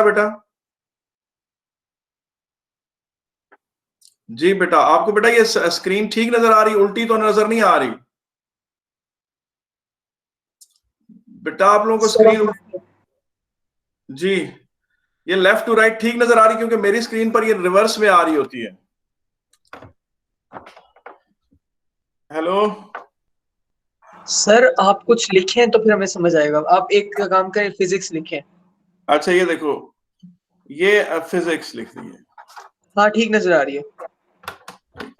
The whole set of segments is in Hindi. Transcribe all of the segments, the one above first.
है बेटा? जी बेटा, आपको बेटा ये स्क्रीन ठीक नजर आ रही, उल्टी तो नजर नहीं आ रही बेटा? आप लोगों को स्क्रीन जी ये लेफ्ट टू राइट ठीक नजर आ रही, क्योंकि मेरी स्क्रीन पर ये रिवर्स में आ रही होती है। हेलो सर, आप कुछ लिखें तो फिर हमें समझ आएगा। आप एक काम करें, फिजिक्स लिखें। अच्छा ये देखो, ये फिजिक्स लिख दी है। हाँ, ठीक नजर आ रही है।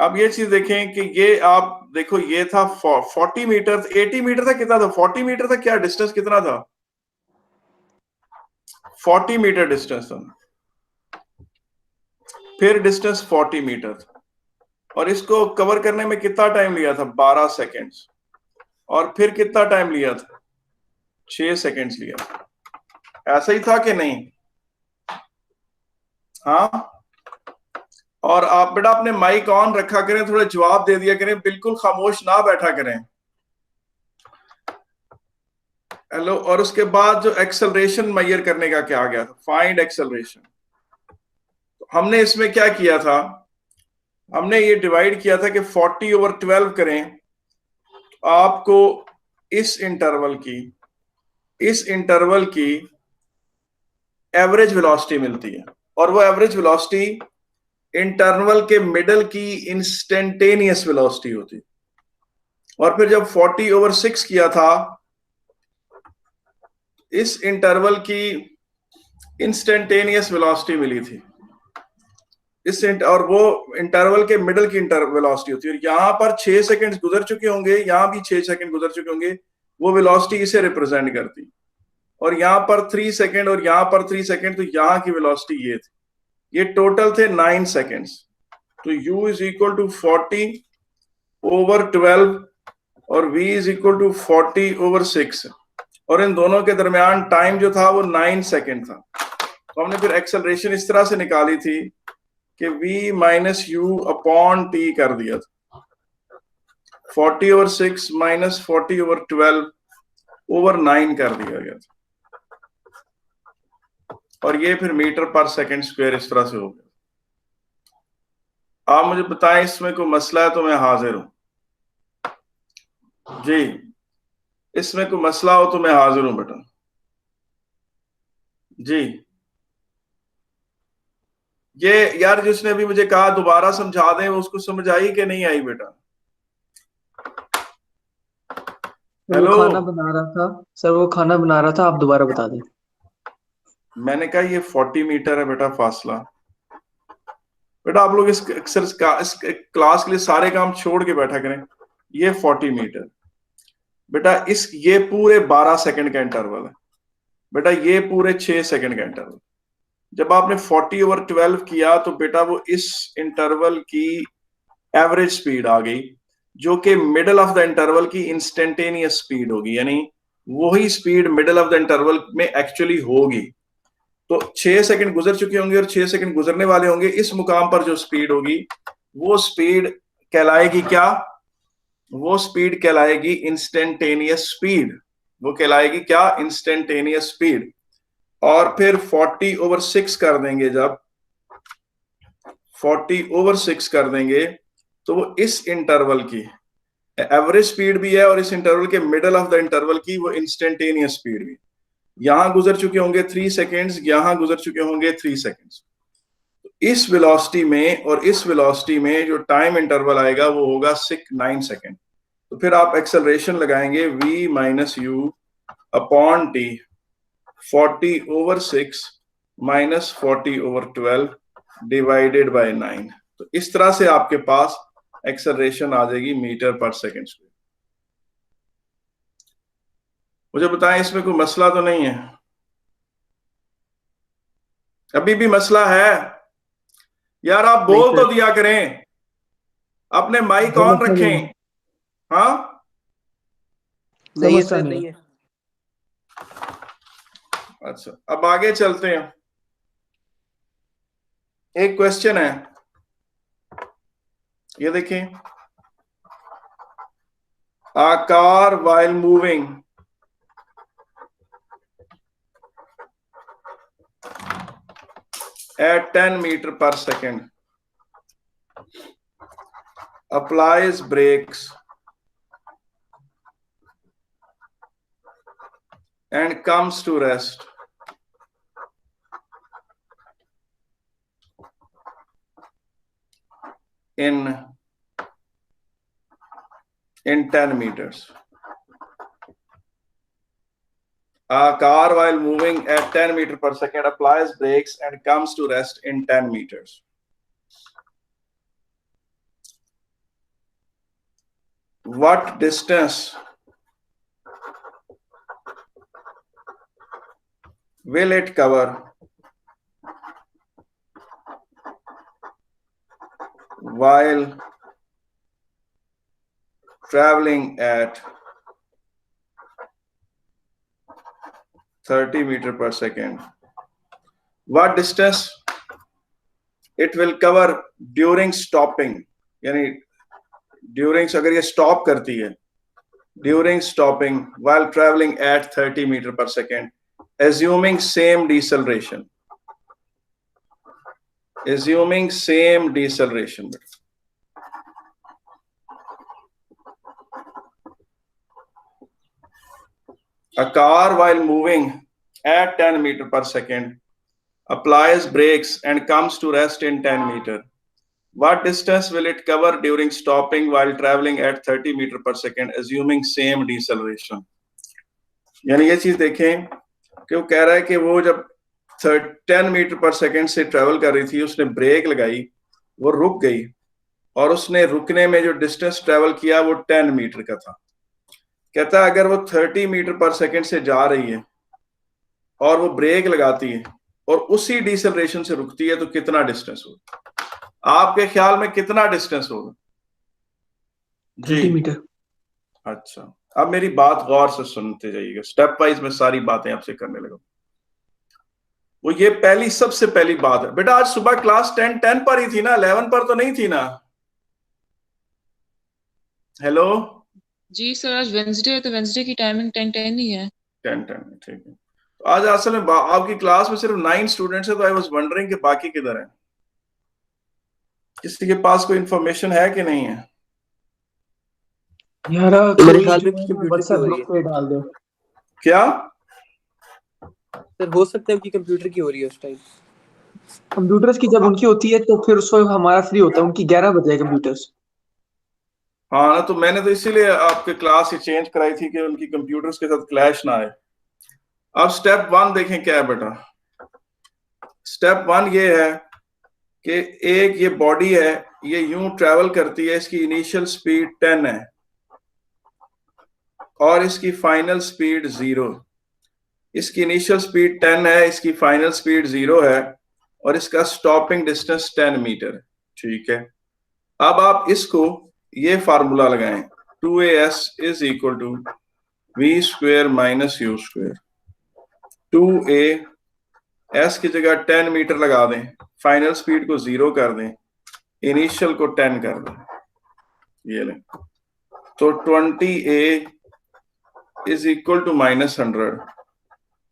अब ये चीज देखें कि ये आप देखो, ये था 40 मीटर, 80 मीटर था, कितना था 40 मीटर था, क्या डिस्टेंस कितना था? 40 मीटर डिस्टेंस था, फिर डिस्टेंस 40 मीटर था, और इसको कवर करने में कितना टाइम लिया था? 12 सेकेंड्स। और फिर कितना टाइम लिया था? 6 सेकेंड्स लिया था। ऐसा ही था कि नहीं? हाँ। और आप बेटा अपने माइक ऑन रखा करें, थोड़े जवाब दे दिया करें, बिल्कुल खामोश ना बैठा करें। हेलो, और उसके बाद जो एक्सेलरेशन मेजर करने का क्या आ गया था, फाइंड एक्सेलरेशन। तो हमने इसमें क्या किया था, हमने ये डिवाइड किया था कि 40/12 करें, आपको इस इंटरवल की एवरेज वेलोसिटी मिलती है, और वो एवरेज वेलोसिटी इंटरवल के मिडल की इंस्टेंटेनियस वेलोसिटी होती है। और फिर जब 40/6 किया था, इस इंटरवल की इंस्टेंटेनियस वेलोसिटी मिली थी, और वो इंटरवल के मिडल की वेलोसिटी होती है। और यहां पर 6 सेकंड गुजर चुके होंगे, यहां भी 6 सेकंड गुजर चुके होंगे, वो वेलोसिटी इसे रिप्रेजेंट करती। और यहां पर 3 सेकंड और यहां पर 3 सेकंड, तो यहां की वेलोसिटी ये थी। ये टोटल थे 9 सेकंड्स। तो u इज इक्वल टू 40/12 और v इज इक्वल टू 40/6, और इन दोनों के दरमियान टाइम जो था वो 9 सेकंड था। तो हमने फिर एक्सेलरेशन इस तरह से निकाली थी कि v minus you upon T कर दिया था, 40/6 माइनस 40/12/9 कर दिया गया था, और ये फिर मीटर पर सेकंड स्क्वायर इस तरह से हो गया। आप मुझे बताएं, इसमें कोई मसला है तो मैं हाजिर हूं जी। इसमें कोई मसला हो तो मैं हाजिर हूं बेटा जी। ये यार जिसने भी मुझे कहा दोबारा समझा दें, उसको समझ आई कि नहीं आई बेटा? वो हेलो, खाना बना रहा था। सर, वो खाना बना रहा था, आप दोबारा बता दें। मैंने कहा ये 40 मीटर है बेटा फासला। बेटा आप लोग इस क्लास के लिए सारे काम छोड़ के बैठा करें। ये 40 मीटर बेटा, ये पूरे 12 सेकंड का इंटरवल है बेटा, ये पूरे 6 सेकंड का इंटरवल। जब आपने 40/12 किया तो बेटा वो इस इंटरवल की एवरेज स्पीड आ गई, जो कि मिडल ऑफ द इंटरवल की इंस्टेंटेनियस स्पीड होगी, यानी वही speed middle of the interval में एक्चुअली होगी। तो 6 सेकंड गुजर चुके होंगे और 6 सेकंड गुजरने वाले होंगे, इस मुकाम पर जो स्पीड होगी वो स्पीड कहलाएगी क्या? वो स्पीड कहलाएगी इंस्टेंटेनियस स्पीड। वो कहलाएगी क्या? Instantaneous speed. और फिर 40/6 कर देंगे, जब 40/6 कर देंगे तो वो इस इंटरवल की एवरेज स्पीड भी है, और इस इंटरवल के मिडल ऑफ द इंटरवल की वो इंस्टेंटेनियस स्पीड भी। यहां गुजर चुके होंगे 3 सेकेंड्स, यहां गुजर चुके होंगे 3 सेकेंड्स। इस वेलोसिटी में और इस वेलोसिटी में जो टाइम इंटरवल आएगा वो होगा 9 सेकेंड। तो फिर आप एक्सेलरेशन लगाएंगे v minus you upon T, 40/6 minus 40/12 divided by 9। तो इस तरह से आपके पास एक्सेलरेशन आ जाएगी मीटर पर सेकेंड स्क्वायर। मुझे बताएं, इसमें कोई मसला तो नहीं है? अभी भी मसला है? यार आप नहीं बोल तो सर। दिया करें, अपने माइक कोई ऑन मसला नहीं रखें। है। हाँ कोई नहीं है मसला सर, नहीं नहीं है। है। अच्छा, अब आगे चलते हैं। एक क्वेश्चन है, ये देखिए, आकार while moving at 10 meter per second, applies brakes and comes to rest in 10 meters. A car while moving at 10 meter per second applies brakes and comes to rest in 10 meters. What distance will it cover while traveling at 30 meter per second? What distance it will cover during stopping, यानी during अगर ये stop करती है, during stopping while traveling at 30 meter per second, assuming same deceleration. Assuming same deceleration. A car while moving at 10 meter per second applies brakes and comes to rest in 10 meter. What distance will it cover during stopping while traveling at 30 meter per second, assuming same deceleration? यानी ये चीज देखें कि वो कह रहा है कि वो जब 10 मीटर पर सेकेंड से ट्रेवल कर रही थी, उसने ब्रेक लगाई, वो रुक गई, और उसने रुकने में जो डिस्टेंस ट्रेवल किया वो 10 मीटर का था। कहता है अगर वो 30 मीटर पर सेकेंड से जा रही है और वो ब्रेक लगाती है और उसी डिसेलरेशन से रुकती है तो कितना डिस्टेंस होगा? आपके ख्याल में कितना डिस्टेंस होगा? 30 मीटर। अच्छा, अब मेरी बात गौर से सुनते जाइएगा, स्टेप वाइज मैं सारी बातें आपसे करने लगा। वो ये पहली सबसे पहली बात है बेटा, आज सुबह क्लास 10 पर ही थी ना, 11 पर तो नहीं थी ना? हेलो जी सर, आज वेंसडे है तो वेंसडे की टाइमिंग 10 ही है। 10 ठीक है। तो आज असल में आपकी क्लास में सिर्फ 9 स्टूडेंट्स है, तो आई वाज वंडरिंग कि बाकी किधर हैं? किसी के पास कोई इंफॉर्मेशन है कि नहीं है? यार मेरे ख्याल में कंप्यूटर की हो रही है। डाल दो। क्या सर हो सकता है कि कंप्यूटर की हो रही है उस टाइम। कंप्यूटर्स की जब उनकी होती है तो फिर उस वक्त हमारा फ्री होता है, उनकी 11 बजे कंप्यूटर्स। हाँ ना, तो मैंने तो इसीलिए आपके क्लास ही चेंज कराई थी कि उनकी कंप्यूटर्स के साथ क्लैश ना आए। अब स्टेप 1 देखें क्या है बेटा। स्टेप 1 ये है कि एक ये बॉडी है, ये यूं ट्रेवल करती है, इसकी इनिशियल स्पीड 10 है और इसकी फाइनल स्पीड 0। इसकी इनिशियल स्पीड 10 है, इसकी फाइनल स्पीड 0 है और इसका स्टॉपिंग डिस्टेंस 10 मीटर। ठीक है, अब आप इसको ये फार्मूला लगाएं, 2as is equal to v square minus u square. 2a s की जगह 10 मीटर लगा दें, फाइनल स्पीड को 0 कर दें, इनिशियल को 10 कर दें, ये लें, तो 20a is equal to -100,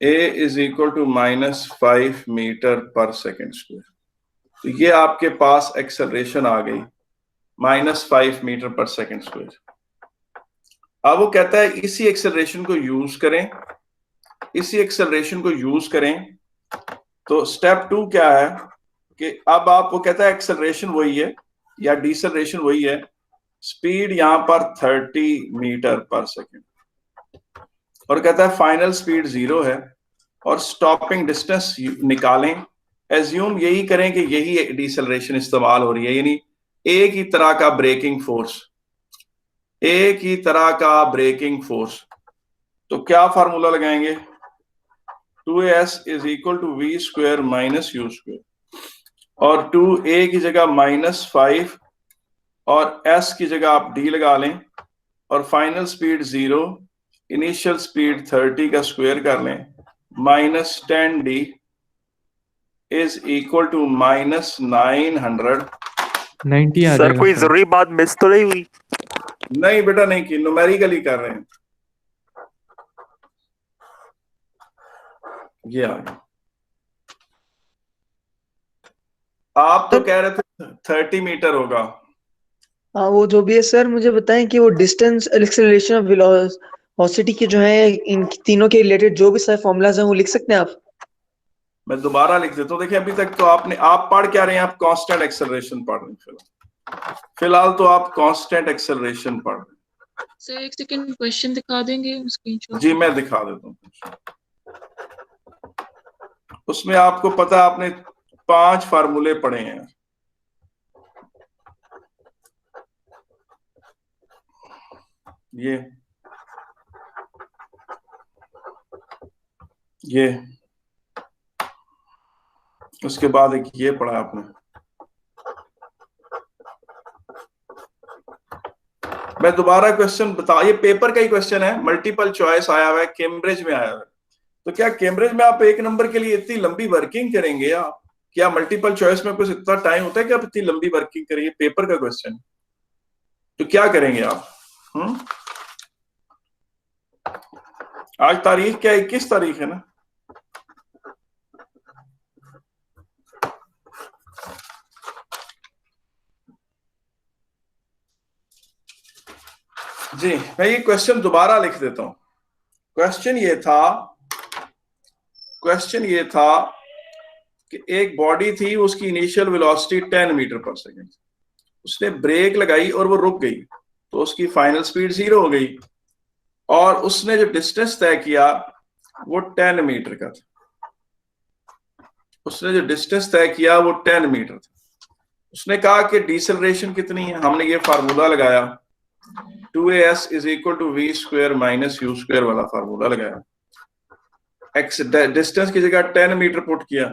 a is equal to -5 metre per second square. तो ये आपके पास एक्सेलरेशन आ गई -5 मीटर पर सेकेंड स्क्वायर। अब वो कहता है इसी एक्सेलरेशन को यूज करें, इसी एक्सेलरेशन को यूज करें। तो स्टेप 2 क्या है कि अब आपको कहता है एक्सेलरेशन वही है या डिसेलरेशन वही है, स्पीड यहां पर 30 मीटर पर सेकेंड, और कहता है फाइनल स्पीड 0 है और स्टॉपिंग डिस्टेंस निकालें। एज्यूम यही करें कि यही डिसेलरेशन इस्तेमाल हो रही है, यानी एक ही तरह का ब्रेकिंग फोर्स, एक ही तरह का ब्रेकिंग फोर्स। तो क्या फार्मूला लगाएंगे? 2as is equal to v square minus u square, और 2a की जगह -5 और s की जगह आप d लगा लें, और फाइनल स्पीड 0, इनिशियल स्पीड 30 का स्क्वायर कर लें, -10d is equal to -900। Sir कोई जरूरी बात मिस तो नहीं हुई? नहीं बेटा, नहीं की, न्यूमेरिकली कर रहे हैं। ये आ गया। आप तो कह रहे थे 30 मीटर होगा। हाँ वो जो भी है सर, मुझे बताएं कि वो डिस्टेंस, एक्सेलरेशन और वेलोसिटी के जो है, इन तीनों के रिलेटेड जो भी सारे फॉर्मूलाज हैं वो लिख सकते हैं आप? मैं दोबारा लिख देता हूँ। देखिए अभी तक तो आप पढ़ क्या रहे हैं, आप कांस्टेंट एक्सेलरेशन पढ़ रहे हैं। फिलहाल तो आप कांस्टेंट एक्सेलरेशन पढ़ रहे हैं। सर एक सेकंड क्वेश्चन दिखा देंगे स्क्रीनशॉट? जी मैं दिखा देता हूँ। उसमें आपको पता है आपने 5 फार्मूले पढ़े हैं। ये उसके बाद एक ये पढ़ा आपने। मैं दोबारा क्वेश्चन बता, ये पेपर का ही क्वेश्चन है, मल्टीपल चॉइस आया हुआ है, कैम्ब्रिज में आया हुआ है। तो क्या कैम्ब्रिज में आप एक नंबर के लिए इतनी लंबी वर्किंग करेंगे आप? क्या मल्टीपल चॉइस में कुछ इतना टाइम होता है कि आप इतनी लंबी वर्किंग करेंगे? पेपर का क्वेश्चन, तो क्या करेंगे आप? आज तारीख क्या है? 21 तारीख है ना। जी मैं ये क्वेश्चन दोबारा लिख देता हूं। क्वेश्चन ये था कि एक बॉडी थी, उसकी initial velocity 10 metre per second, उसने ब्रेक लगाई और वो रुक गई, तो उसकी फाइनल स्पीड 0 हो गई। और उसने जो डिस्टेंस तय किया वो 10 मीटर का था। उसने जो डिस्टेंस तय किया वो 10 मीटर था। उसने कहा कि डिसेलरेशन कितनी है? हमने ये फार्मूला लगाया, 2as is equal to v square minus u square वाला फार्मूला लगाया। एक्स डिस्टेंस की जगह 10 मीटर पुट किया,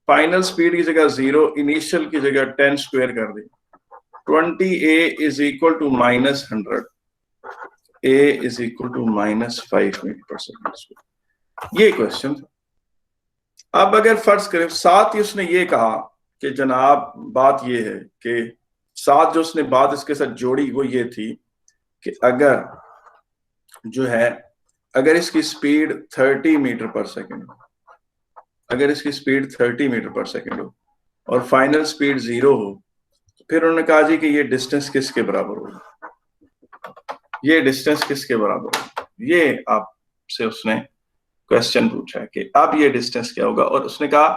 फाइनल स्पीड की जगह 0, इनिशियल की जगह 10 स्क्वायर कर दी। 20a is equal to minus 100, a is equal to minus 5 metre per second. ये क्वेश्चन था। अब अगर फर्ज करें, साथ ही उसने ये कहा कि जनाब बात ये है कि साथ जो उसने बात इसके साथ जोड़ी वो ये थी कि अगर जो है, अगर इसकी स्पीड 30 मीटर पर सेकेंड, अगर इसकी स्पीड 30 मीटर पर सेकेंड हो और फाइनल स्पीड 0 हो, तो फिर उन्होंने कहा जी कि ये डिस्टेंस किसके बराबर होगा? ये डिस्टेंस किसके बराबर होगा? ये आपसे उसने क्वेश्चन पूछा है कि अब ये डिस्टेंस क्या होगा। और उसने कहा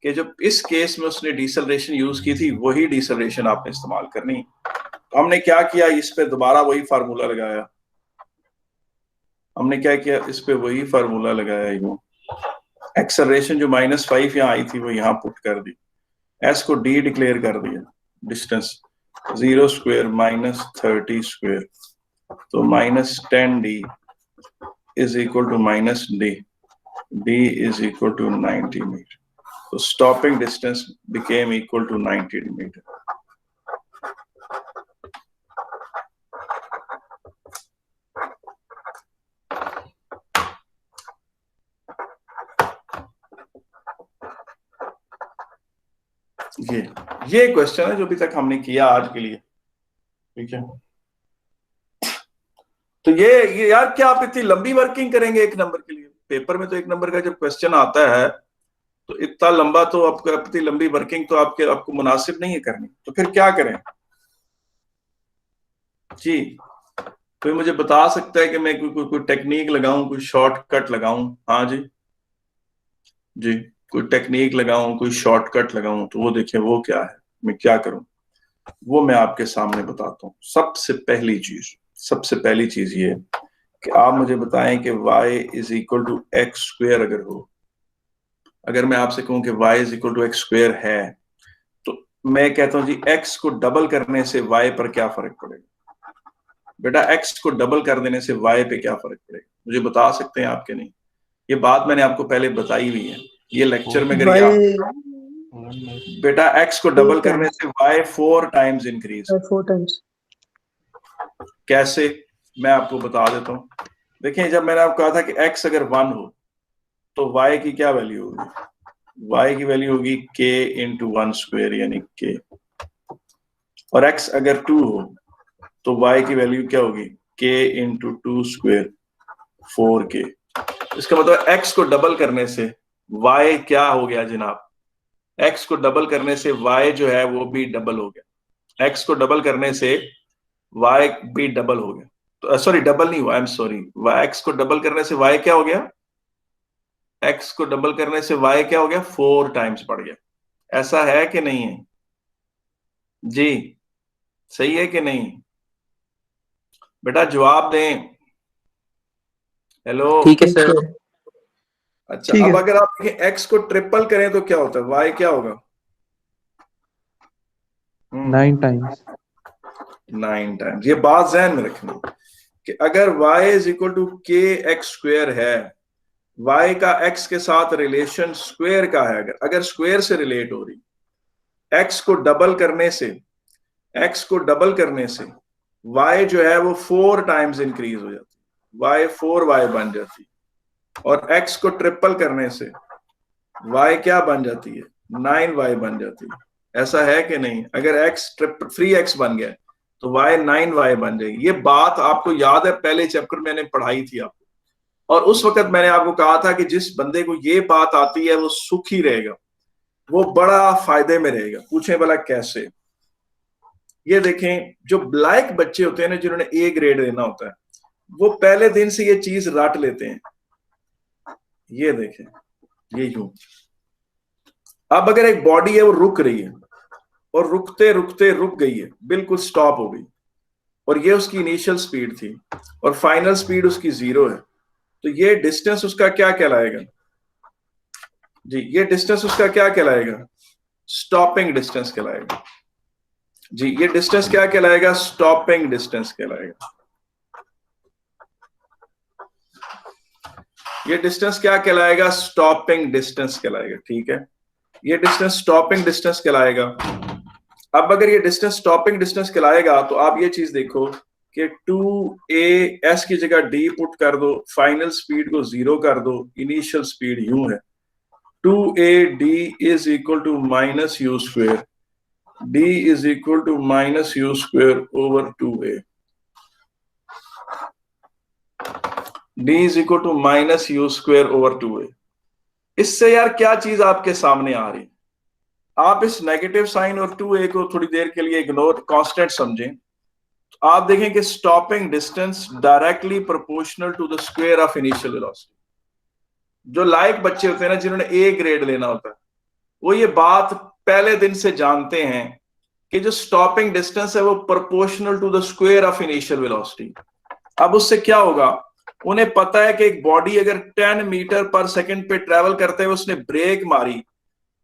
कि जो इस केस में उसने डिसेलरेशन यूज की थी वही डिसेलरेशन आपने इस्तेमाल करनी। तो हमने क्या किया, इस पे दोबारा वही फार्मूला लगाया। हमने क्या किया, इस पे वही फार्मूला लगाया। यूं एक्सेलरेशन जो -5 यहाँ आई थी वो यहाँ पुट कर दी, एस को डी डिक्लेयर कर दिया, डिस्टेंस 0 स्क्वायर माइनस 30 स्क्वायर, तो -10d is equal to -d, d is equal to 90 metre. तो stopping distance became equal to 90 metre. ये क्वेश्चन है जो अभी तक हमने किया आज के लिए, ठीक है। तो ये यार क्या आप इतनी लंबी वर्किंग करेंगे एक नंबर के लिए? पेपर में तो एक नंबर का जब क्वेश्चन आता है तो इतना लंबा, तो आपको इतनी लंबी वर्किंग तो आपको मुनासिब नहीं है करनी। तो फिर क्या करें जी? कोई मुझे बता सकता है कि मैं कोई टेक्निक लगाऊं, कोई शॉर्टकट लगाऊं? हाँ जी, कोई टेक्निक लगाऊं, कोई शॉर्टकट लगाऊं, तो वो देखिए वो क्या है, मैं क्या करूं वो मैं आपके सामने बताता हूं। सबसे पहली चीज ये कि आप मुझे बताएं कि y is equal to x square अगर हो, अगर मैं आपसे कहूं कि y is equal to x square है, तो मैं कहता हूं जी x को डबल करने से y पर क्या फर्क पड़ेगा? बेटा x को डबल कर देने से y पे क्या फर्क पड़ेगा? मुझे बता सकते हैं आपके नहीं? ये बात मैंने आपको पहले बताई हुई है, ये लेक्चर में अगर बेटा x को डबल करने से y 4 टाइम्स इंक्रीज। 4 टाइम्स कैसे? मैं आपको बता देता हूं। देखिए जब मैंने आपको कहा था कि x अगर 1 हो तो y की क्या वैल्यू होगी? y की वैल्यू होगी k इंटू 1 स्क्वेयर यानी k, और x अगर 2 हो तो y की वैल्यू क्या होगी? k into 2 square 4k। इसका मतलब x को डबल करने से y क्या हो गया जनाब? x को डबल करने से y जो है वो भी डबल हो गया, x को डबल करने से y भी डबल हो गया, तो सॉरी डबल नहीं हुआ, आई एम सॉरी, x को डबल करने से y क्या हो गया, x को डबल करने से y क्या हो गया, 4 टाइम्स बढ़ गया। ऐसा है कि नहीं है जी, सही है कि नहीं बेटा, जवाब दें। हेलो, ठीक है सर। अच्छा ठीक अब है। अगर आप x को ट्रिपल करें तो क्या होता है, y क्या होगा, 9 टाइम्स। 9 टाइम्स। ये बात ध्यान में रखनी कि अगर y इज इक्वल टू के एक्स स्क्वेयर है, y का x के साथ रिलेशन स्क्वेयर का है, अगर स्क्वेयर से रिलेट हो रही, x को डबल करने से, x को डबल करने से y जो है वो 4 टाइम्स इंक्रीज हो जाती, y 4y बन जाती, और x को ट्रिपल करने से y क्या बन जाती है, 9y बन जाती है। ऐसा है कि नहीं, अगर x 3x बन गया तो y 9y बन जाएगी। ये बात आपको याद है, पहले चैप्टर मैंने पढ़ाई थी आपको, और उस वक्त मैंने आपको कहा था कि जिस बंदे को ये बात आती है वो सुखी रहेगा, वो बड़ा फायदे में रहेगा। पूछें भला कैसे? ये देखें, जो ब्लैक बच्चे होते हैं ना, जिन्होंने ए ग्रेड लेना होता है, वो पहले दिन से ये चीज रट लेते हैं। ये देखें, ये यूं, अब अगर एक बॉडी है वो रुक रही है, और रुकते रुकते रुक गई है, बिल्कुल स्टॉप हो गई, और ये उसकी इनिशियल स्पीड थी, और फाइनल स्पीड उसकी 0 है, तो ये डिस्टेंस उसका क्या कहलाएगा जी, ये डिस्टेंस उसका क्या कहलाएगा, स्टॉपिंग डिस्टेंस कहलाएगा जी। ये डिस्टेंस क्या कहलाएगा, स्टॉपिंग डिस्टेंस कहलाएगा। ये डिस्टेंस क्या कहलाएगा, स्टॉपिंग डिस्टेंस कहलाएगा। ठीक है, ये डिस्टेंस स्टॉपिंग डिस्टेंस कहलाएगा। अब अगर ये डिस्टेंस स्टॉपिंग डिस्टेंस कहलाएगा तो आप ये चीज देखो कि 2a, s की जगह d पुट कर दो, फाइनल स्पीड को 0 कर दो, इनिशियल स्पीड यूं है, 2ad is equal to minus u square, d is equal to minus u square over 2a, d is equal to minus u square over 2a। इससे यार क्या चीज आपके सामने आ रही, आप इस नेगेटिव साइन और 2a को थोड़ी देर के लिए इग्नोर, कांस्टेंट समझें, तो आप देखें कि stopping distance directly proportional to the square of initial velocity. जो लायक बच्चे होते हैं ना, जिन्होंने ए ग्रेड लेना होता है, वो ये बात पहले दिन से जानते हैं कि जो स्टॉपिंग डिस्टेंस है वो proportional to the square of initial velocity. अब उससे क्या होगा, उन्हें पता है कि एक बॉडी अगर 10 मीटर पर सेकंड पे ट्रेवल करते हुए उसने ब्रेक मारी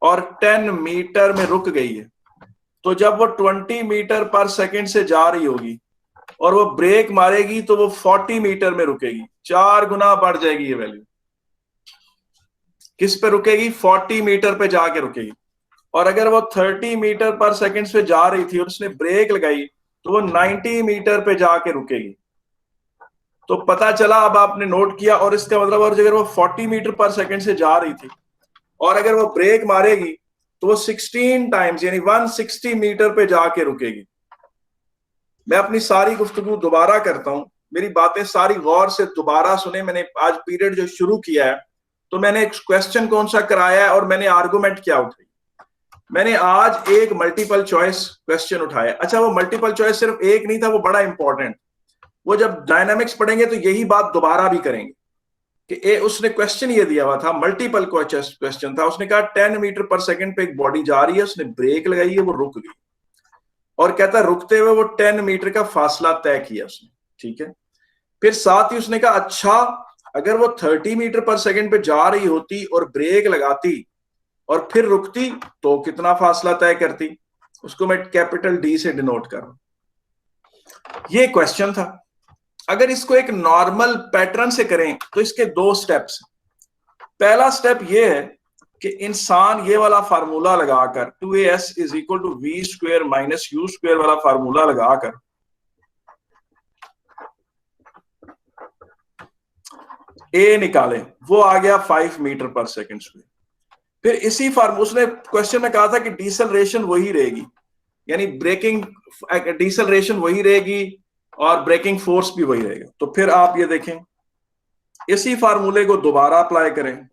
और 10 मीटर में रुक गई है, तो जब वो 20 मीटर पर सेकंड से जा रही होगी और वो ब्रेक मारेगी तो वो 40 मीटर में रुकेगी, 4 गुना बढ़ जाएगी ये वैल्यू। किस पे रुकेगी, 40 मीटर पे जाके रुकेगी। और अगर वो 30 मीटर पर सेकंड से जा रही थी और उसने ब्रेक लगाई तो वो 90 मीटर पे जाके रुकेगी। तो पता चला, अब आपने नोट किया, और इसका मतलब, और अगर वो 40 मीटर पर सेकंड से जा रही थी और अगर वो ब्रेक मारेगी तो वो 16 टाइम्स यानी 160 मीटर पे जाके रुकेगी। मैं अपनी सारी गुफ्तगू दोबारा करता हूं, मेरी बातें सारी गौर से दोबारा सुने। मैंने आज पीरियड जो शुरू किया है तो मैंने एक क्वेश्चन कौन सा कराया है और मैंने आर्गुमेंट क्या उठाई। मैंने आज एक मल्टीपल चॉइस क्वेश्चन उठाया। अच्छा, वो मल्टीपल चॉइस सिर्फ एक नहीं था, वो बड़ा इंपॉर्टेंट, वो जब डायनामिक्स पढ़ेंगे तो यही बात दोबारा भी करेंगे कि उसने क्वेश्चन ये दिया हुआ था, मल्टीपल क्वेश्चन था। उसने कहा 10 मीटर पर सेकंड पे एक बॉडी जा रही है, उसने ब्रेक लगाई है, वो रुक गई, और कहता रुकते हुए वो 10 मीटर का फासला तय किया उसने। ठीक है, फिर साथ ही उसने कहा अच्छा, अगर वो 30 मीटर पर सेकंड पे जा रही होती और ब्रेक लगाती और फिर रुकती तो कितना फासला तय करती, उसको मैं कैपिटल डी से डिनोट कर रहा हूं। ये क्वेश्चन था। अगर इसको एक नॉर्मल पैटर्न से करें तो इसके 2 स्टेप्स। पहला स्टेप ये है कि इंसान ये वाला फार्मूला लगाकर 2as is equal to v square minus u square वाला फार्मूला लगाकर ए निकाले, वो आ गया 5 मीटर पर सेकंड स्क्वायर। फिर इसी फार्मूला, उसने क्वेश्चन में कहा था कि डिसलरेशन वही रहेगी, यानी ब्रेकिंग डिसलरेशन वही रहेगी और ब्रेकिंग फोर्स भी वही रहेगा। तो फिर आप ये देखें, इसी फार्मूले को दोबारा अप्लाई करें,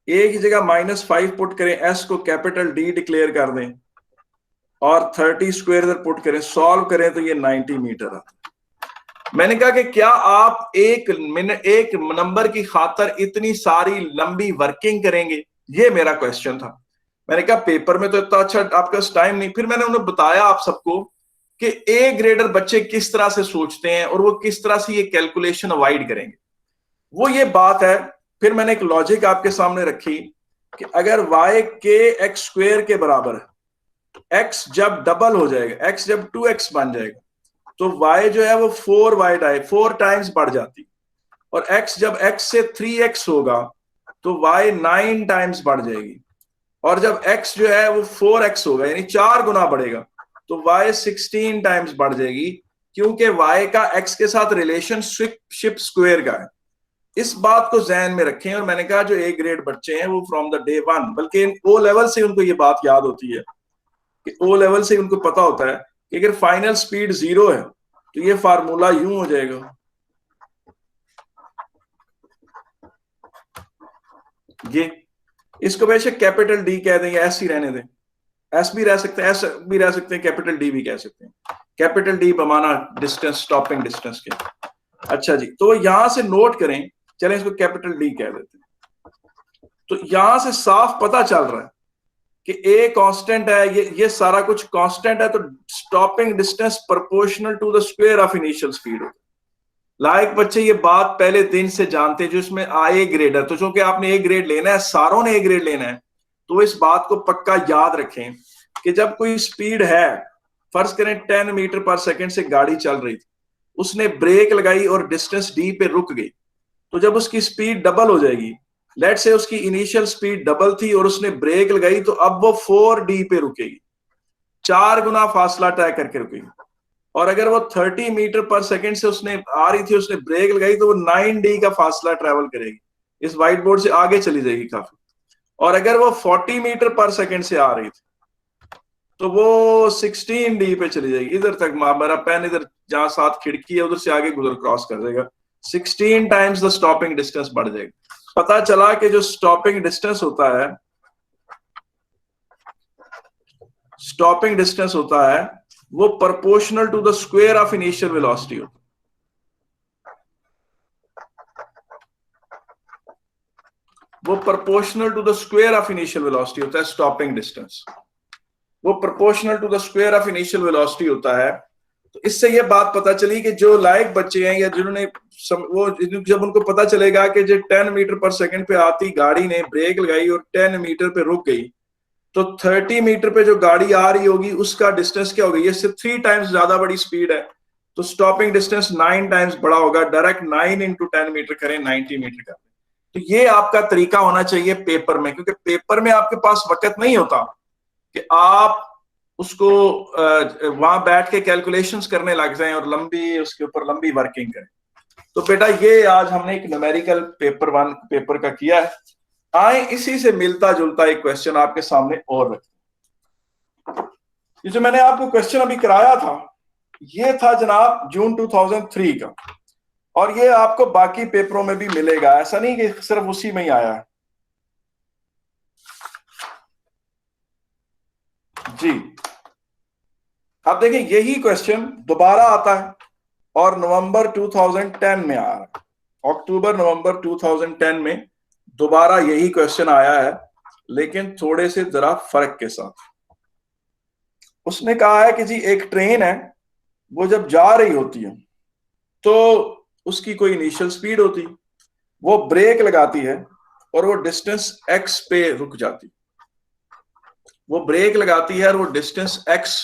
ए की जगह -5 पुट करें, एस को कैपिटल डी डिक्लेयर कर दें और 30 स्क्वायर इधर पुट करें, सॉल्व करें तो ये 90 मीटर आता है। मैंने कहा कि क्या आप एक नंबर की खातर इतनी सारी लंबी वर्किंग करेंगे, ये मेरा क्वेश्चन था। मैंने कहा पेपर में तो इतना अच्छा आपका टाइम नहीं। फिर मैंने उन्हें बताया आप सबको कि ए ग्रेडर बच्चे किस तरह से सोचते हैं और वो किस तरह से ये कैलकुलेशन अवॉइड करेंगे, वो ये बात है। फिर मैंने एक लॉजिक आपके सामने रखी कि अगर y के x स्क्वायर के बराबर है, x जब डबल हो जाएगा, x जब 2x बन जाएगा तो y जो है वो 4 टाइम्स बढ़ जाती, और x जब x से 3x होगा तो y 9 टाइम्स बढ़ जाएगी, और जब x जो है वो 4x होगा यानी 4 गुना बढ़ेगा तो y 16 टाइम्स बढ़ जाएगी, क्योंकि y का x के साथ रिलेशनशिप स्क्वायर का है। इस बात को ध्यान में रखें। और मैंने कहा जो ए ग्रेड बच्चे हैं वो फ्रॉम द डे 1, बल्कि ओ लेवल से उनको ये बात याद होती है कि ओ लेवल से उनको पता होता है कि अगर फाइनल स्पीड 0 है तो ये फार्मूला यूं हो जाएगा, ये इसको बेशक कैपिटल डी कह दें या एस ही रहने दें, एस भी रह सकते हैं, एस भी रह सकते हैं, कैपिटल डी भी कह सकते हैं। कैपिटल डी बमाना डिस्टेंस, स्टॉपिंग डिस्टेंस के। अच्छा जी, तो यहां से नोट करें, चलें इसको कैपिटल डी कह देते हैं। तो यहां से साफ पता चल रहा है कि ए कांस्टेंट है, ये सारा कुछ कांस्टेंट है, तो stopping distance proportional to the square of initial speed होता है। लाइक बच्चे ये बात पहले दिन से जानते हैं, जो इसमें ए ग्रेड है, तो चूंकि आपने ए ग्रेड लेना है, सारों ने ए ग्रेड लेना है, तो इस बात को पक्का याद रखें कि जब कोई स्पीड है, फर्ज करें 10 मीटर पर सेकंड से गाड़ी चल रही थी, उसने ब्रेक लगाई और डिस्टेंस डी पे रुक गई, तो जब उसकी स्पीड डबल हो जाएगी, लेट्स से उसकी इनिशियल स्पीड डबल थी और उसने ब्रेक लगाई, तो अब वो 4d पे रुकेगी, 4 गुना फासला तय करके रुकेगी। और अगर वो 30 मीटर पर सेकंड से उसने आ रही थी, उसने ब्रेक लगाई, तो वो 9d का फासला ट्रेवल करेगी, इस व्हाइट बोर्ड से आगे चली जाएगी काफी। और अगर वो 40 मीटर पर सेकंड से आ रही थी तो वो 16d पे चली जाएगी, इधर तक मेरा पेन इधर जहां साथ खिड़की है उधर से आगे गुजर क्रॉस कर देगा, 16 टाइम्स द स्टॉपिंग डिस्टेंस बढ़ जाएगा। पता चला कि जो स्टॉपिंग डिस्टेंस होता है वो proportional to the square of initial velocity होता है। वो proportional to the square of initial velocity होता है स्टॉपिंग डिस्टेंस, वो proportional to the square of initial velocity होता है। तो इससे ये बात पता चली कि जो लायक बच्चे हैं या जिन्होंने वो जब उनको पता चलेगा कि जो 10 मीटर पर सेकंड पे आती गाड़ी ने ब्रेक लगाई और 10 मीटर पे रुक गई, तो 30 मीटर पे जो गाड़ी आ रही होगी उसका डिस्टेंस क्या होगा, ये सिर्फ 3 टाइम्स ज्यादा बड़ी स्पीड है, तो स्टॉपिंग डिस्टेंस 9 टाइम्स बड़ा होगा। डायरेक्ट 9 × 10 मीटर करें, 90 मीटर करें। तो ये आपका तरीका होना चाहिए पेपर में, क्योंकि पेपर में आपके पास वक्त नहीं होता कि आप उसको वहां बैठ के कैलकुलेशंस करने लग जाएं और लंबी उसके ऊपर लंबी वर्किंग करें। तो बेटा ये आज हमने एक न्यूमेरिकल पेपर का किया है। आए इसी से मिलता जुलता एक क्वेश्चन आपके सामने और रखते हैं। ये जो मैंने आपको क्वेश्चन अभी कराया था, ये था जनाब जून 2003 का, और ये आपको बाकी पेपरों में भी मिलेगा, ऐसा नहीं कि सिर्फ उसी में ही आया है जी। अब देखिए यही क्वेश्चन दोबारा आता है और नवंबर 2010 में आ रहा है, अक्टूबर नवंबर 2010 में दोबारा यही क्वेश्चन आया है, लेकिन थोड़े से जरा फर्क के साथ। उसने कहा है कि जी एक ट्रेन है, वो जब जा रही होती है तो उसकी कोई इनिशियल स्पीड होती, वो ब्रेक लगाती है और वो डिस्टेंस x पे रुक जाती, वो ब्रेक लगाती है और वो डिस्टेंस x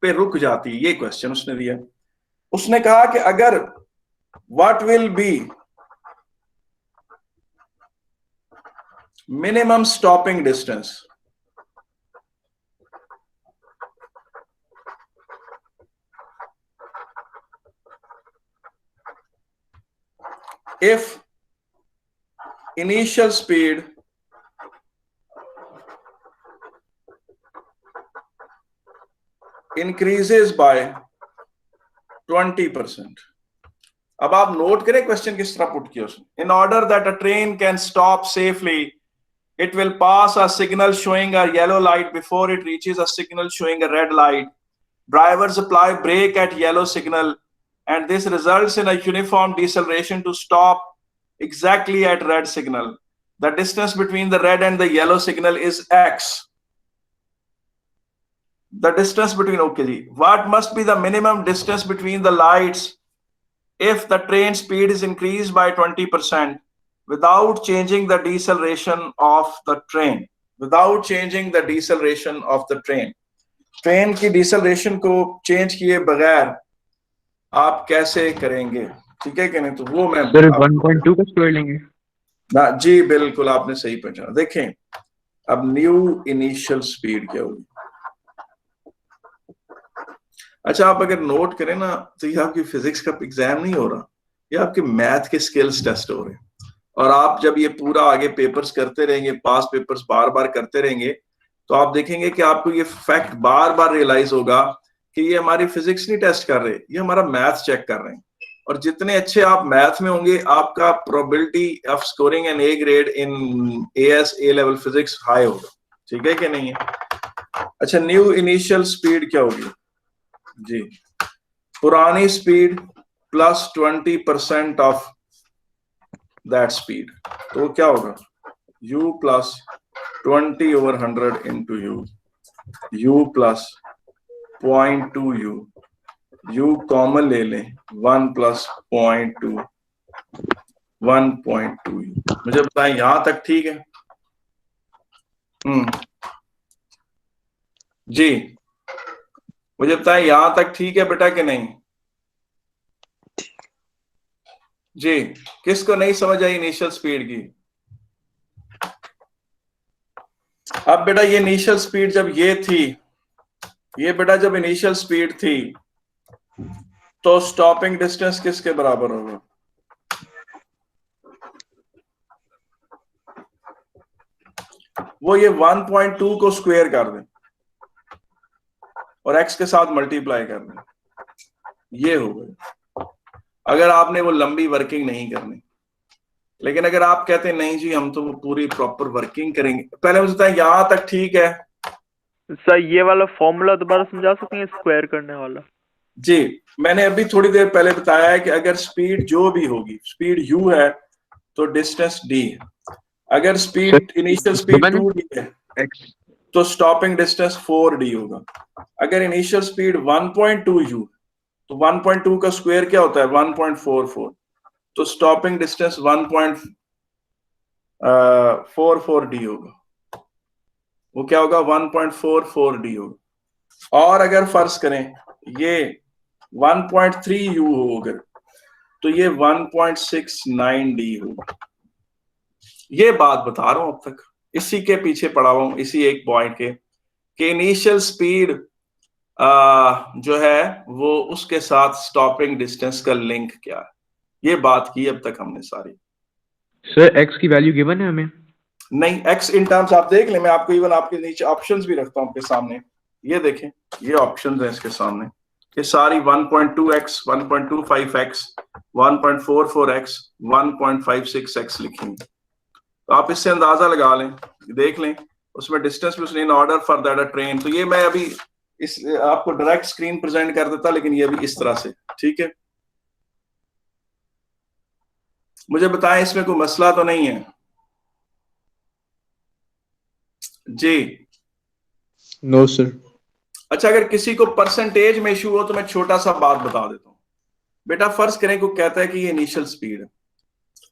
पे रुक जाती है। ये क्वेश्चन उसने दिया। उसने कहा कि अगर what will be minimum stopping distance if initial speed increases by 20%। अब आप नोट करें क्वेश्चन किस तरह पुट किया उसने। In order that a train can stop safely it will pass a signal showing a yellow light before it reaches a signal showing a red light. Drivers apply brake at yellow signal, and this results in a uniform deceleration to stop exactly at red signal. The distance between the red and the yellow signal is x. The distance between, okay ji, what must be the minimum distance between the lights if the train speed is increased by 20% without changing the deceleration of the train? Without changing the deceleration of the train. Train की डिसेलरेशन को चेंज किए बगैर आप कैसे करेंगे? ठीक है कि नहीं? तो वो मैं सर 1.2 का स्क्वायर लेंगे ना जी, बिल्कुल आपने सही पहचाना। देखें अब न्यू इनिशियल स्पीड क्या होगी। अच्छा, आप अगर नोट करें ना तो ये आपकी फिजिक्स का एग्जाम नहीं हो रहा, ये आपके मैथ के स्किल्स टेस्ट हो रहे हैं। और आप जब ये पूरा आगे पेपर्स करते रहेंगे, पास पेपर्स बार बार करते रहेंगे, तो आप देखेंगे कि आपको ये फैक्ट बार बार रियलाइज होगा कि ये हमारी फिजिक्स नहीं टेस्ट कर रहे, ये हमारा मैथ चेक कर रहे हैं। और जितने अच्छे आप मैथ में होंगे, आपका probability of scoring an A grade in AS A level physics high होगा। ठीक है कि नहीं है? अच्छा, न्यू इनिशियल स्पीड क्या होगी जी? पुरानी speed plus 20% of that speed, तो क्या होगा? u plus 20/100 into u plus 0.2u, u common ले लें, 1 प्लस 0.2, 1.2u। मुझे बताएं यहां तक ठीक है? जी, मुझे बताएं यहां तक ठीक है बेटा कि नहीं? जी, किसको नहीं समझ आई इनिशियल स्पीड की? अब बेटा ये इनिशियल स्पीड जब ये थी, ये बेटा जब इनिशियल स्पीड थी तो स्टॉपिंग डिस्टेंस किसके बराबर होगा? वो ये 1.2 को स्क्वायर कर दें और x के साथ मल्टीप्लाई कर दें, ये होगा। अगर आपने वो लंबी वर्किंग नहीं करनी, लेकिन अगर आप कहते हैं नहीं जी हम तो वो पूरी प्रॉपर वर्किंग करेंगे, पहले मुझे बताएं यहां तक ठीक है? सर ये वाला फॉर्मूला दोबारा समझा सकते हैं, स्क्वायर करने वाला? जी, मैंने अभी थोड़ी देर पहले बताया है कि अगर स्पीड जो भी होगी, स्पीड u है तो डिस्टेंस d है। अगर स्पीड इनिशियल स्पीड 2d है तो स्टॉपिंग डिस्टेंस 4d होगा। अगर इनिशियल स्पीड 1.2u तो 1.2 का स्क्वायर क्या होता है? 1.44, तो स्टॉपिंग डिस्टेंस 1.44d होगा। वो क्या होगा? 1.44d होगा। और अगर फर्ज करें ये 1.3u हो अगर, तो ये 1.69d होगा। ये बात बता रहा हूं अब तक, इसी के पीछे पड़ा हुआ हूं, इसी एक पॉइंट के कि इनिशियल स्पीड जो है वो उसके साथ स्टॉपिंग डिस्टेंस का लिंक क्या है, ये बात की अब तक हमने सारी। सर x की वैल्यू गिवन है हमें? नहीं, x इन टर्म्स आप देख लें, मैं आपको इवन आपके नीचे ऑप्शंस भी रखता हूं आपके सामने, ये देखें, ये ऑप्शंस हैं इसके सामने, ये सारी 1.2x, 1.25x, 1.44x, 1.56x लिखी हैं। तो आप इससे अंदाजा लगा लें, देख लें, उसमें डिस्टेंस भी उसने in order for that a train. तो ये मैं अभी इस आपको डायरेक्ट स्क्रीन प्रेजेंट कर देता, लेकिन ये भी इस तरह से, ठीक है? मुझे बताएं इसमें कोई मसला तो नहीं है जी? No sir. अच्छा, अगर किसी को परसेंटेज में इशू हो तो मैं छोटा सा बात बता देता हूं। बेटा फर्ज करें को कहता है कि ये इनिशियल स्पीड है,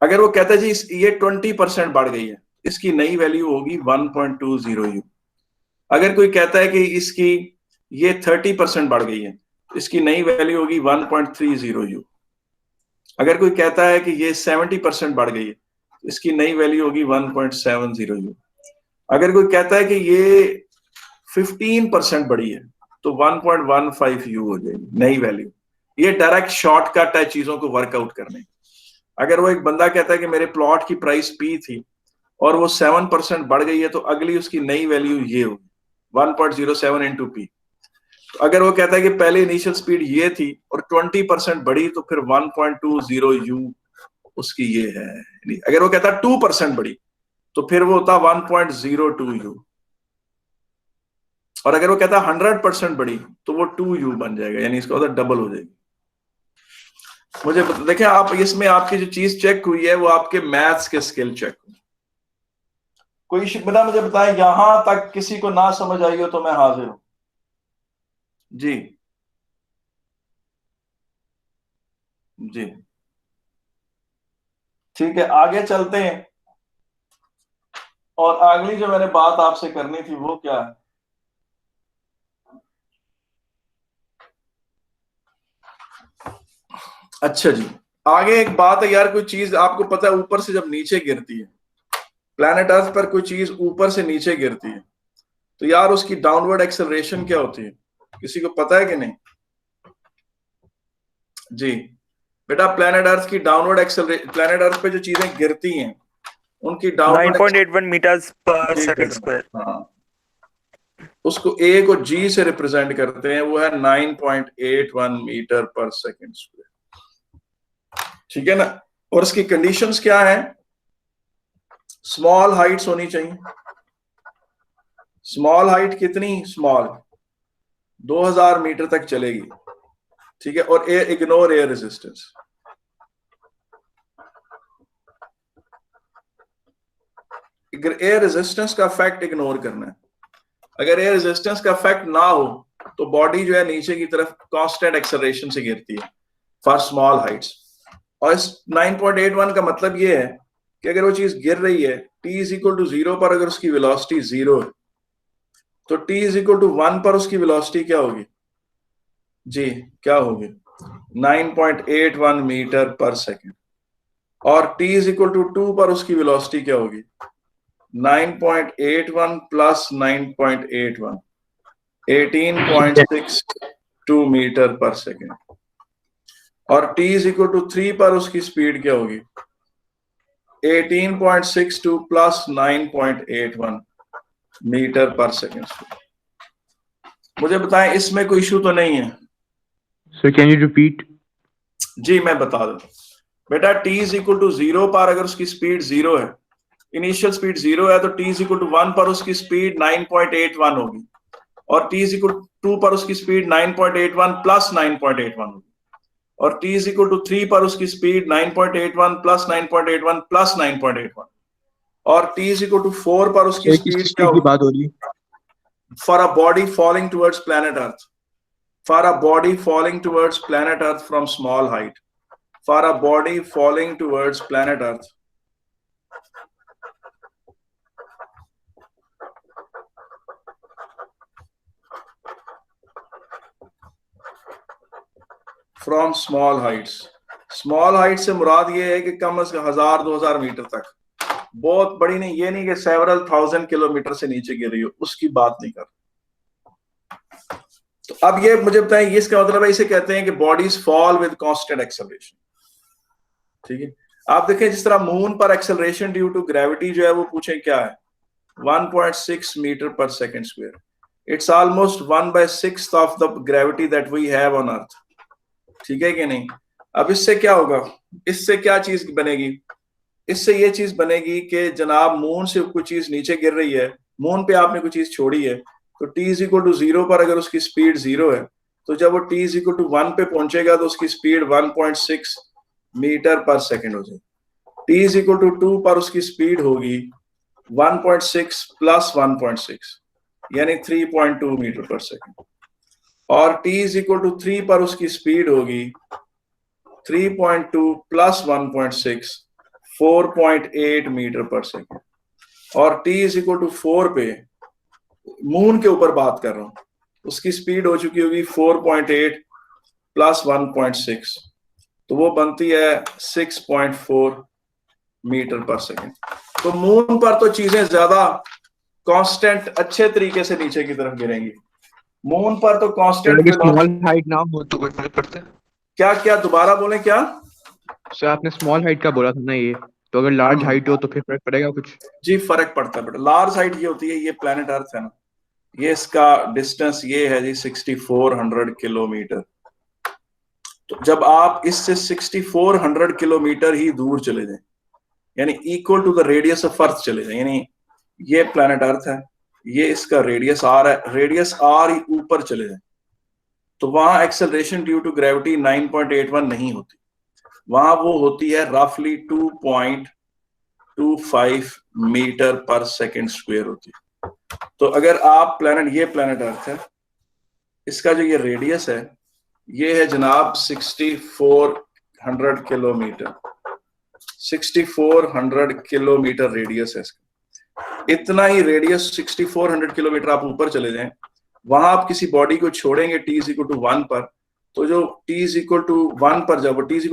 अगर वो कहता है जी ये 20% बढ़ गई है, इसकी नई वैल्यू होगी 1.20u। अगर कोई कहता है कि इसकी ये 30% बढ़ गई है, इसकी नई वैल्यू होगी 1.30u। अगर कोई कहता है कि ये 70% बढ़ गई है, इसकी नई वैल्यू होगी 1.70u। अगर कोई कहता है कि ये 15% बढ़ी है तो 1.15u हो जाएगी नई वैल्यू। ये डायरेक्ट शॉर्टकट है चीजों को वर्कआउट करने। अगर वो एक बंदा कहता है कि मेरे प्लॉट की प्राइस p थी और वो 7% बढ़ गई है, तो अगली उसकी नई वैल्यू ये होगी 1.07 into p। तो अगर वो कहता है कि पहले इनिशियल स्पीड ये थी और 20% बढ़ी, तो फिर 1.20u उसकी ये है। अगर वो कहता है 2% बढ़ी तो फिर वो होता 1.02 u। और अगर वो कहता 100% बड़ी तो वो 2 u बन जाएगा, यानी इसका मतलब डबल हो जाएगी। मुझे देखें आप, इसमें आपकी जो चीज चेक हुई है वो आपके मैथ्स के स्किल चेक हुई। कोई बिना मुझे बताएं, यहां तक किसी को ना समझ आई हो तो मैं हाजिर हूं जी। जी ठीक है, आगे चलते हैं। और अगली जो मैंने बात आपसे करनी थी वो क्या है? अच्छा जी, आगे एक बात है यार, कोई चीज आपको पता है ऊपर से जब नीचे गिरती है, प्लैनेट अर्थ पर कोई चीज ऊपर से नीचे गिरती है, तो यार उसकी डाउनवर्ड एक्सेलरेशन क्या होती है? किसी को पता है कि नहीं? जी बेटा, प्लैनेट अर्थ की डाउनवर्ड एक्सेलरेशन, प्लैनेट अर्थ पे जो चीजें गिरती हैं उनकी डाउनवर्ड 9.81 मीटर्स पर सेकंड स्क्वायर। हाँ, उसको ए को जी से रिप्रेजेंट करते हैं, वो है 9.81 मीटर पर सेकंड स्क्वायर। ठीक है ना? और इसकी कंडीशंस क्या है? स्मॉल हाइट्स होनी चाहिए। स्मॉल हाइट कितनी? स्मॉल 2000 मीटर तक चलेगी। ठीक है, और ignore air resistance. Air resistance का फैक्ट इग्नोर करना है। अगर एयर रेजिस्टेंस का फैक्ट ना हो तो बॉडी जो है नीचे की तरफ कांस्टेंट एक्सेलरेशन से गिरती है फॉर स्मॉल हाइट्स। और इस 9.81 का मतलब ये है कि अगर वो चीज गिर रही है t इज इक्वल टू 0 पर, अगर उसकी वेलोसिटी 0 है तो t इज इक्वल टू 1 पर उसकी वेलोसिटी क्या होगी? जी क्या होगी? 9.81 मीटर पर सेकेंड। और t इज इक्वल टू 2 पर उसकी वेलोसिटी क्या होगी? 9.81 प्लस 9.81, 18.62 मीटर पर सेकेंड। और t इज इक्वल टू 3 पर उसकी स्पीड क्या होगी? 18.62 प्लस 9.81 मीटर पर सेकेंड। मुझे बताएं, इसमें कोई इशू तो नहीं है? Sir can you repeat? जी मैं बता दूं बेटा, t इज इक्वल टू 0 पर अगर उसकी स्पीड 0 है, इनिशियल स्पीड 0 है, तो t इज इक्वल टू 1 पर उसकी स्पीड 9.81 होगी। और t इज इक्वल टू 2 पर उसकी स्पीड 9.81 प्लस 9.81 होगी। और t इज इक्वल टू 3 पर उसकी स्पीड 9.81 प्लस 9.81 प्लस 9.81। और t इज इक्वल टू 4 पर उसकी स्पीड क्या की बात हो रही? For a body falling towards planet earth, for a body falling towards planet Earth from small height, for a body falling towards planet Earth from small heights। Small height से मुराद ये है कि कम से कम 1000-2000 मीटर तक, बहुत बड़ी नहीं, ये नहीं कि सेवरल 1000 किलोमीटर से नीचे गिर रही हो, उसकी बात नहीं कर। तो अब ये मुझे बताएं, ये इसका मतलब है, इसे कहते हैं कि bodies fall with constant acceleration. ठीक है, आप देखें जिस तरह मून पर एक्सेलरेशन ड्यू टू ग्रेविटी जो है वो पूछें क्या है? 1.6 metre per second square. It's almost 1/6 of the gravity that we have on earth. ठीक है कि नहीं? अब इससे क्या होगा? इससे क्या चीज बनेगी? इससे ये चीज बनेगी कि जनाब मून से कोई चीज नीचे गिर रही है, मून पे आपने कोई चीज छोड़ी है, तो t इज इक्वल टू 0 पर अगर उसकी स्पीड 0 है, तो जब वो t इज इक्वल टू 1 पे पहुंचेगा तो उसकी स्पीड 1.6 मीटर पर सेकेंड हो जाएगी। t इज इक्वल टू 2 पर उसकी स्पीड होगी 1.6 प्लस 1.6 यानी 3.2 मीटर पर सेकेंड। और t इज इक्वल टू 3 पर उसकी स्पीड होगी 3.2 प्लस 1.6 4.8 मीटर पर सेकेंड। और t इज इक्वल टू 4 पे, मून के ऊपर बात कर रहा हूं, उसकी स्पीड हो चुकी होगी 4.8 प्लस 1.6, तो वो बनती है 6.4 मीटर पर सेकेंड। तो मून पर तो चीजें ज्यादा कांस्टेंट अच्छे तरीके से नीचे की तरफ गिरेंगी। मून पर तो कांस्टेंट स्मॉल हाइट ना हो तो कोई फर्क पड़ता है? क्या क्या दोबारा बोले क्या? सर आपने स्मॉल हाइट का बोला था ना, ये तो अगर लार्ज हाइट हो तो फिर फर्क पड़ेगा कुछ? जी फर्क पड़ता है बेटा। लार्ज हाइट ये होती है, ये प्लेनेट अर्थ है ना, ये इसका डिस्टेंस ये है जी 6400 किलोमीटर। तो जब आप इससे 6400 किलोमीटर ही दूर चले जाएं, यानी equal to the radius of earth चले जाए, यानी ये प्लैनेट अर्थ है, ये इसका रेडियस आर है, रेडियस आर ही ऊपर चले जाए तो वहां एक्सेलरेशन ड्यू टू ग्रेविटी 9.81 नहीं होती, वहां वो होती है रफली 2.25 मीटर पर सेकेंड स्क्वायर होती है। तो अगर आप प्लैनेट, ये प्लैनेट अर्थ है, इसका जो ये रेडियस है ये है जनाब 6400 किलोमीटर, 6400 किलोमीटर रेडियस है इसका। इतना ही रेडियस 6400 किलोमीटर आप ऊपर चले जाएं, वहां आप किसी बॉडी को छोड़ेंगे t = 1 पर, तो जो t = 1 पर, जब t =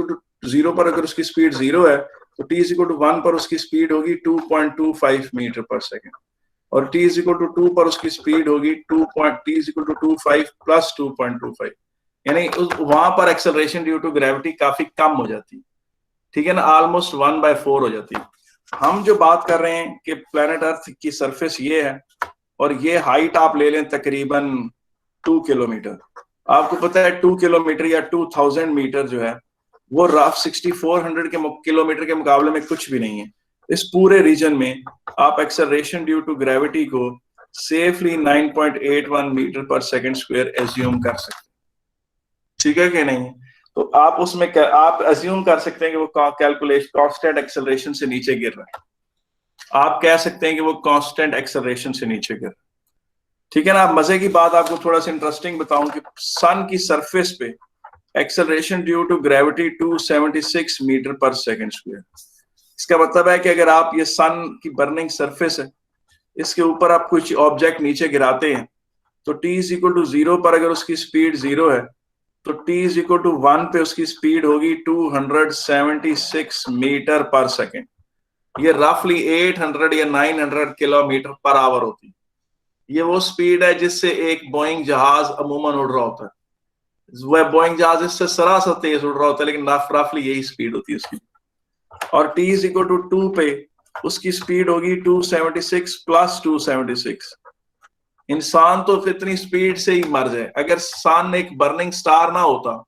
0 पर अगर उसकी स्पीड 0 है तो t = 1 पर उसकी स्पीड होगी 2.25 मीटर पर सेकेंड, और t = 2 पर उसकी स्पीड होगी t = 25 प्लस 2.25, यानी वहां पर एक्सेलरेशन ड्यू टू ग्रेविटी काफी कम हो जाती है, ठीक है ना, ऑलमोस्ट 1/4 हो जाती है। हम जो बात कर रहे हैं कि प्लैनेट अर्थ की सरफेस ये है और ये हाइट आप ले लें तकरीबन 2 किलोमीटर, आपको पता है 2 किलोमीटर या 2000 मीटर जो है वो रफ 6400 किलोमीटर के मुकाबले में कुछ भी नहीं है। इस पूरे रीजन में आप एक्सेलरेशन ड्यू टू ग्रेविटी को safely 9.81 metre per second square assume कर सकते हैं, ठीक है कि नहीं। तो आप उसमें आप एज्यूम कर सकते हैं कि वो कैलकुलेशन कांस्टेंट एक्सेलरेशन से नीचे गिर रहा है, आप कह सकते हैं कि वो कांस्टेंट एक्सेलरेशन से नीचे गिर रहा है, ठीक है ना। मजे की बात आपको थोड़ा सा इंटरेस्टिंग बताऊं कि सन की सरफेस पे acceleration due to gravity 276 metre per second square. इसका मतलब है कि अगर आप ये सन की बर्निंग सरफेस है, इसके ऊपर आप कुछ ऑब्जेक्ट नीचे गिराते हैं तो t = 0 पर अगर उसकी स्पीड 0 है तो t = 1 पे उसकी स्पीड होगी 276 मीटर पर सेकेंड, ये रफली 800 या 900 किलोमीटर पर आवर होती है। ये वो स्पीड है जिससे एक बोइंग जहाज अमूमन उड़ रहा होता है, वह बोइंग जहाज इससे सरासर तेज उड़ रहा होता है, लेकिन रफली यही स्पीड होती है उसकी। और t = 2 पे उसकी स्पीड होगी 276 प्लस 276। इंसान तो इतनी स्पीड से ही मर जाए, अगर सन एक बर्निंग स्टार ना होता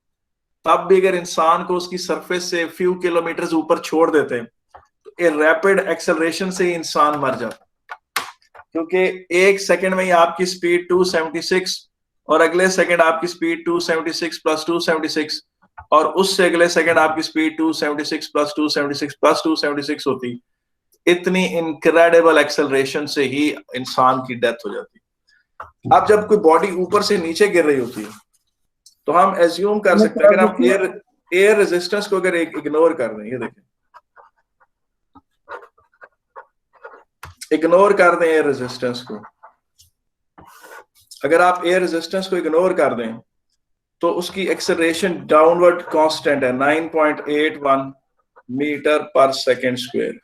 तब भी अगर इंसान को उसकी सरफेस से फ्यू किलोमीटर ऊपर छोड़ देते तो रैपिड एक्सेलरेशन से ही इंसान मर जाता, क्योंकि एक सेकंड में ही आपकी स्पीड 276 और अगले सेकंड आपकी स्पीड 276 प्लस 276 और उससे अगले सेकंड आपकी स्पीड 276 प्लस 276 प्लस 276 होती। इतनी इनक्रेडिबल एक्सेलरेशन से ही इंसान की डेथ हो जाती। अब जब कोई बॉडी ऊपर से नीचे गिर रही होती है तो हम एज्यूम कर सकते हैं, अगर हम एयर रेजिस्टेंस को अगर इग्नोर कर दें, ये देखें, इग्नोर कर दें एयर रेजिस्टेंस को, अगर आप एयर रेजिस्टेंस को इग्नोर कर दें तो उसकी एक्सेलरेशन डाउनवर्ड कांस्टेंट है 9.81 मीटर पर सेकेंड स्क्वायर,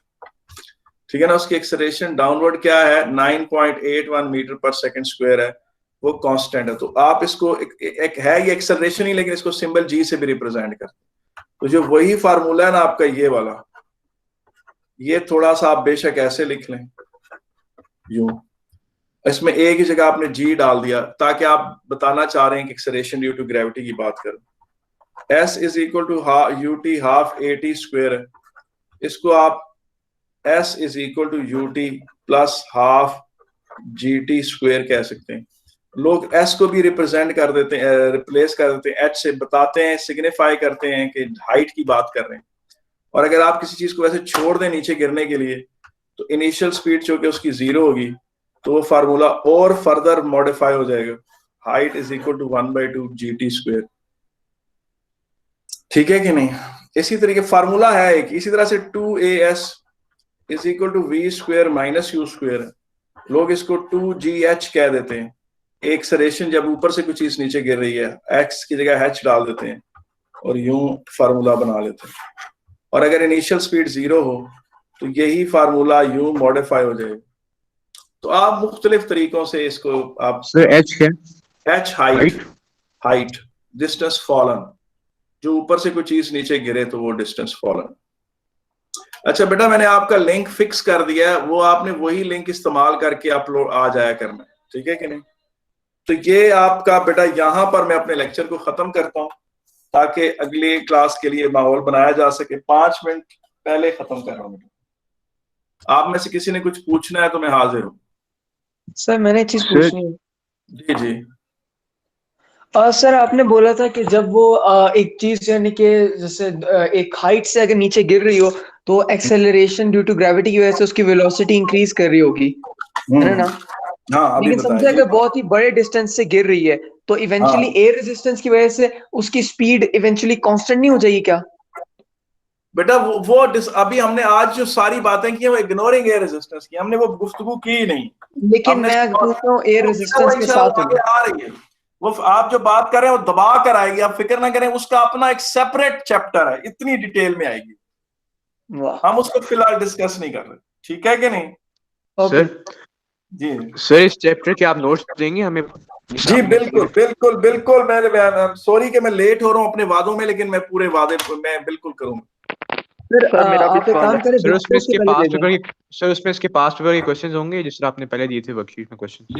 ठीक है ना। उसकी एक्सेलरेशन डाउनवर्ड क्या है, 9.81 मीटर पर सेकेंड स्क्वायर है, वो कांस्टेंट है। तो आप इसको एक है ये एक्सेलरेशन ही, लेकिन इसको सिंबल जी से भी रिप्रेजेंट करते हैं। तो जो वही फार्मूला है ना आपका ये वाला, ये थोड़ा सा आप बेशक ऐसे लिख लें, यूं, इसमें एक ही जगह आपने जी डाल दिया ताकि आप बताना चाह रहे हैं कि एक्सेलरेशन ड्यू टू ग्रेविटी की बात करें। S = ut half at square है, इसको आप S = ut plus half gt square कह सकते हैं। लोग S को भी रिप्रेजेंट कर देते हैं, रिप्लेस कर देते हैं H से, बताते हैं, सिग्निफाई करते हैं कि हाइट की बात कर रहे हैं। और अगर आप किसी चीज को वैसे छोड़ दें नीचे गिरने के लिए तो इनिशियल स्पीड जो कि उसकी 0 होगी तो वो फार्मूला और फर्दर मॉडिफाई हो जाएगा, हाइट = 1/2 gt स्क्वायर, ठीक है कि नहीं। इसी तरीके फार्मूला है एक, इसी तरह से 2as = v square minus u square, लोग इसको 2gh कह देते हैं। एक एक्सेलरेशन जब ऊपर से कुछ चीज नीचे गिर रही है, x की जगह h डाल देते हैं और यूं फार्मूला बना लेते हैं। और अगर इनिशियल स्पीड 0 हो तो यही फार्मूला यूं मॉडिफाई हो जाएगा। तो आप मुख्तलिफ तरीकों से इसको आप सर h क्या है? h हाइट डिस्टेंस फॉलन, जो ऊपर से कोई चीज नीचे गिरे तो वो डिस्टेंस फॉलन। अच्छा बेटा, मैंने आपका लिंक फिक्स कर दिया है, वो आपने वही लिंक इस्तेमाल करके अपलोड आ जाया करना, ठीक है कि नहीं। तो ये आपका बेटा, यहां पर मैं अपने लेक्चर को खत्म करता हूं ताकि अगली क्लास के लिए माहौल बनाया जा सके। 5 मिनट पहले खत्म कर रहा हूं। आप में से किसी ने कुछ पूछना है तो मैं हाजिर हूँ। सर मैंने एक चीज सर- पूछनी है। जी जी। सर आपने बोला था कि जब वो एक चीज यानी कि जैसे एक हाइट से अगर नीचे गिर रही हो तो एक्सेलरेशन ड्यू टू ग्रेविटी की वजह से उसकी वेलोसिटी इंक्रीज कर रही होगी, है ना? हाँ अभी लेकिन समझे बताइए। अगर बहुत ही बड़े डिस्टेंस से गिर रही है तो इवेंचुअली हाँ। एयर रेजिस्टेंस की वजह से उसकी स्पीड इवेंचुअली कांस्टेंट नहीं हो जाएगी क्या? बेटा अभी हमने आज जो सारी बातें की हैं वो इग्नोरिंग एयर रेजिस्टेंस की, हमने वो गुफ्तगू की ही नहीं। लेकिन हमने मैं पूछ रहा हूँ एयर रेजिस्टेंस के साथ आगे होगी। आ रही है वो, आप जो बात कर रहे हैं वो दबा कर आएगी, आप फिक्र ना करें, उसका अपना एक सेपरेट चैप्टर है, इतनी डिटेल में आएगी, वाह। हम उसको फिलहाल डिस्कस नहीं कर रहे, ठीक है कि नहीं? ओके सर जी सर इस चैप्टर के आप नोट्स देंगे हमें? जी बिल्कुल बिल्कुल बिल्कुल। मैं सॉरी कि मैं लेट हो रहा हूँ अपने वादों में, लेकिन मैं पूरे वादे मैं बिल्कुल करूंगा। सर सर मेरा भी आप एक सवाल काम है। करें सर उसमें डिस्कस से इसके पहले पास दे दें। पेपर के सर उसमें इसके पास पेपर के क्वेश्चंस होंगे जिस तरह आपने पहले दिए थे वर्कशीट में क्वेश्चन? जी